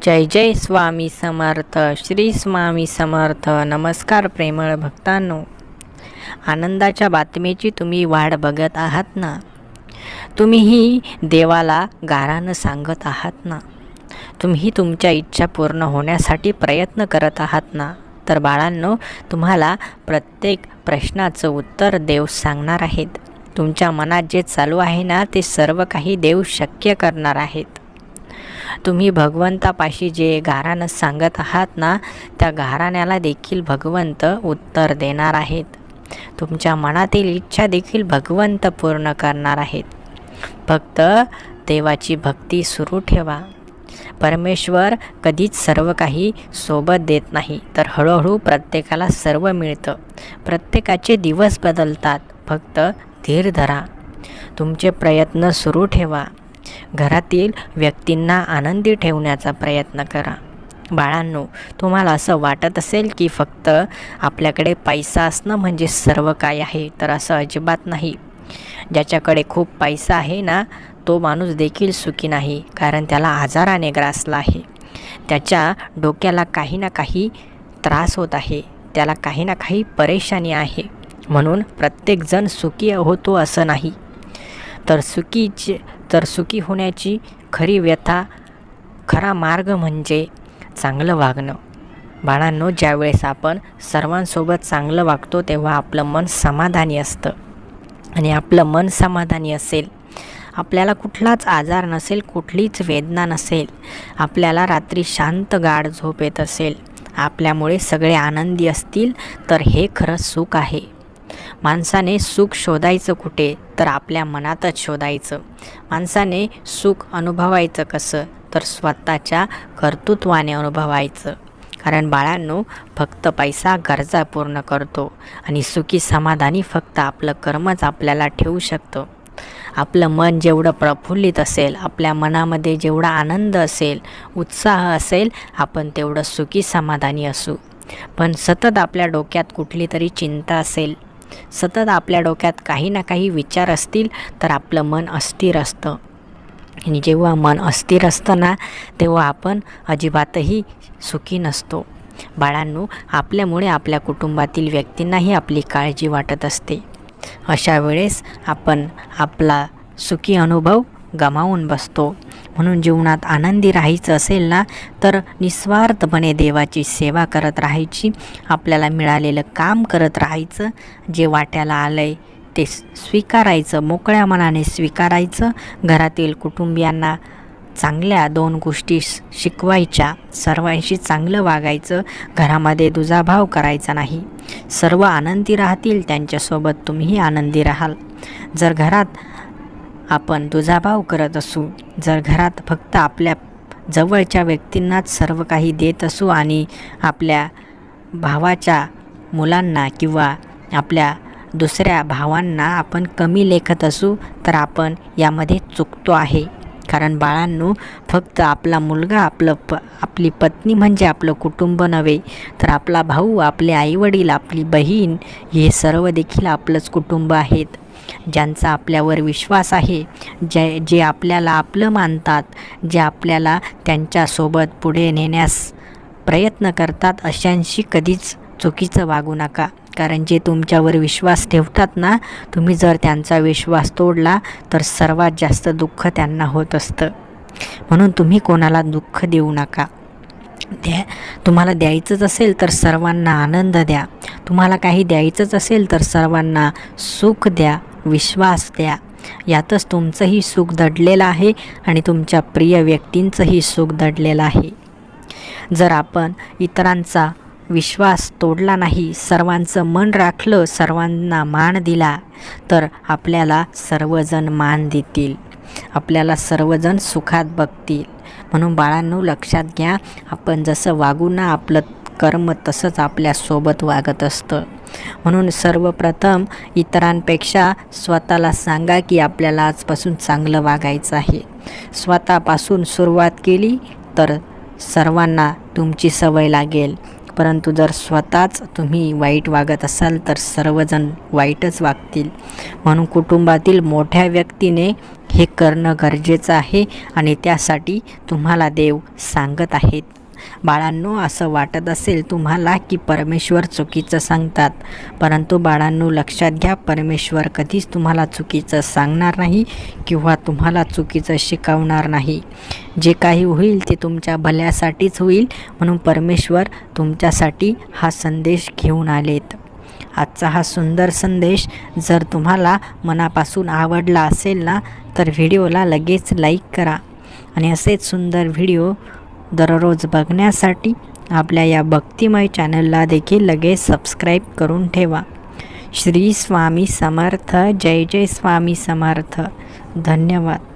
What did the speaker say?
जय जय स्वामी समर्थ. श्री स्वामी समर्थ. नमस्कार प्रेमळ भक्तांनो, आनंदाच्या बातमीची तुम्ही वाट बघत आहात ना? तुम्हीही देवाला गारानं सांगत आहात ना? तुम्ही तुमच्या इच्छा पूर्ण होण्यासाठी प्रयत्न करत आहात ना? तर बाळांनो, तुम्हाला प्रत्येक प्रश्नाचं उत्तर देव सांगणार आहेत. तुमच्या मनात जे चालू आहे ना, ते सर्व काही देव शक्य करणार आहेत. तुम्ही भगवंतापाशी जे गारानं सांगत आहात ना, त्या गाराण्याला देखील भगवंत उत्तर देणार आहेत. तुमच्या मनातील इच्छा देखील भगवंत पूर्ण करणार आहेत. फक्त देवाची भक्ती सुरू ठेवा. परमेश्वर कधीच सर्व काही सोबत देत नाही, तर हळूहळू प्रत्येकाला सर्व मिळतं. प्रत्येकाचे दिवस बदलतात. फक्त धीर धरा. तुमचे प्रयत्न सुरू ठेवा. घरातील व्यक्तींना आनंदी ठेवण्याचा प्रयत्न करा. बाळांनो, तुम्हाला असं वाटत असेल की फक्त आपल्याकडे पैसा असणं म्हणजे सर्व काय आहे, तर असं अजिबात नाही. ज्याच्याकडे खूप पैसा आहे ना, तो माणूस देखील सुखी नाही, कारण त्याला आजाराने ग्रासला आहे. त्याच्या डोक्याला काही ना काही त्रास होत आहे, त्याला काही ना काही परेशानी आहे. म्हणून प्रत्येकजण सुखी होतो असं नाही. तर सुखी होण्याची खरी व्यथा, खरा मार्ग म्हणजे चांगलं वागणं. बाळांनो, ज्यावेळेस आपण सर्वांसोबत चांगलं वागतो तेव्हा आपलं मन समाधानी असतं. आणि आपलं मन समाधानी असेल, आपल्याला कुठलाच आजार नसेल, कुठलीच वेदना नसेल, आपल्याला रात्री शांत गाढ झोप येत असेल, आपल्यामुळे सगळे आनंदी असतील, तर हे खरं सुख आहे. माणसाने सुख शोधायचं कुठे, तर आपल्या मनातच शोधायचं. माणसाने सुख अनुभवायचं कसं, तर स्वतःच्या कर्तृत्वाने अनुभवायचं. कारण बाळांनो, फक्त पैसा गरजा पूर्ण करतो आणि सुखी समाधानी फक्त आपलं कर्मच आपल्याला ठेवू शकतं. आपलं मन जेवढं प्रफुल्लित असेल, आपल्या मनामध्ये जेवढा आनंद असेल, उत्साह असेल, आपण तेवढं सुखी समाधानी असू. पण सतत आपल्या डोक्यात कुठली तरी चिंता असेल, सतत आपल्या डोक्यात काही ना काही विचार असतील, तर आपलं मन अस्थिर असतं. आणि जेव्हा मन अस्थिर असतं ना, तेव्हा आपण अजिबातही सुखी नसतो. बाळांनो, आपल्यामुळे आपल्या कुटुंबातील व्यक्तींनाही आपली काळजी वाटत असते. अशा वेळेस आपण आपला सुखी अनुभव गमावून बसतो. म्हणून जीवनात आनंदी राहायचं असेल ना, तर निस्वार्थपणे देवाची सेवा करत राहायची. आपल्याला मिळालेलं काम करत राहायचं. जे वाट्याला आलं आहे ते स्वीकारायचं, मोकळ्या मनाने स्वीकारायचं. घरातील कुटुंबियांना चांगल्या 2 गोष्टी शिकवायच्या. सर्वांशी चांगलं वागायचं. घरामध्ये दुजाभाव करायचा नाही. सर्व आनंदी राहतील, त्यांच्यासोबत तुम्हीही आनंदी राहाल. जर घरात आपण दुजाभाव करत असू, जर घरात फक्त आपल्या जवळच्या व्यक्तींनाच सर्व काही देत असू आणि आपल्या भावाच्या मुलांना किंवा आपल्या दुसऱ्या भावांना आपण कमी लेखत असू, तर आपण यामध्ये चुकतो आहे. कारण बाळांनो, फक्त आपला मुलगा, आपली पत्नी म्हणजे आपलं कुटुंब नव्हे, तर आपला भाऊ, आपले आईवडील, आपली बहीण, हे सर्व देखील आपलंच कुटुंब आहेत. ज्यांचा आपल्यावर विश्वास आहे, जे आपल्याला आपलं मानतात, जे आपल्याला त्यांच्यासोबत पुढे नेण्यास प्रयत्न करतात, अशांशी कधीच चुकीचं वागू नका. कारण जे तुमच्यावर विश्वास ठेवतात ना, तुम्ही जर त्यांचा विश्वास तोडला, तर सर्वात जास्त दुःख त्यांना होत असतं. म्हणून तुम्ही कोणाला दुःख देऊ नका. तुम्हाला द्यायचंच असेल तर सर्वांना आनंद द्या. तुम्हाला काही द्यायचंच असेल तर सर्वांना सुख द्या, विश्वास द्या. यातच तुमचंही सुख दडलेलं आहे आणि तुमच्या प्रिय व्यक्तींचंही सुख दडलेलं आहे. जर आपण इतरांचा विश्वास तोडला नाही, सर्वांचं मन राखलं, सर्वांना मान दिला, तर आपल्याला सर्वजण मान देतील, आपल्याला सर्वजण सुखात बघतील. म्हणून बाळांनो, लक्षात घ्या, आपण जसं वागू ना, आपलं कर्म तसंच आपल्यासोबत वागत असतं. म्हणून सर्वप्रथम इतरांपेक्षा स्वतःला सांगा की आपल्याला आजपासून चांगलं वागायचं आहे. स्वतःपासून सुरुवात केली तर सर्वांना तुमची सवय लागेल. परंतु जर स्वतःच तुम्ही वाईट वागत असाल तर सर्वजण वाईटच वागतील. म्हणून कुटुंबातील मोठ्या व्यक्तीने हे करणं गरजेचं आहे आणि त्यासाठी तुम्हाला देव सांगत आहेत. बाळांनो, असं वाटत असेल तुम्हाला की परमेश्वर चुकीचं सांगतात, परंतु बाळांनो लक्षात घ्या, परमेश्वर कधीच तुम्हाला चुकीचं सांगणार नाही किंवा तुम्हाला चुकीचं शिकवणार नाही. जे काही होईल ते तुमच्या भल्यासाठीच होईल. म्हणून परमेश्वर तुमच्यासाठी हा संदेश घेऊन आलेत. आजचा हा सुंदर संदेश जर तुम्हाला मनापासून आवडला असेल ना, तर व्हिडिओला लगेच लाईक करा आणि असेच सुंदर व्हिडिओ दररोज बघण्यासाठी आपल्या या भक्तिमय चॅनलला देखील लगेच सबस्क्राईब करून ठेवा. श्री स्वामी समर्थ. जय जय स्वामी समर्थ. धन्यवाद.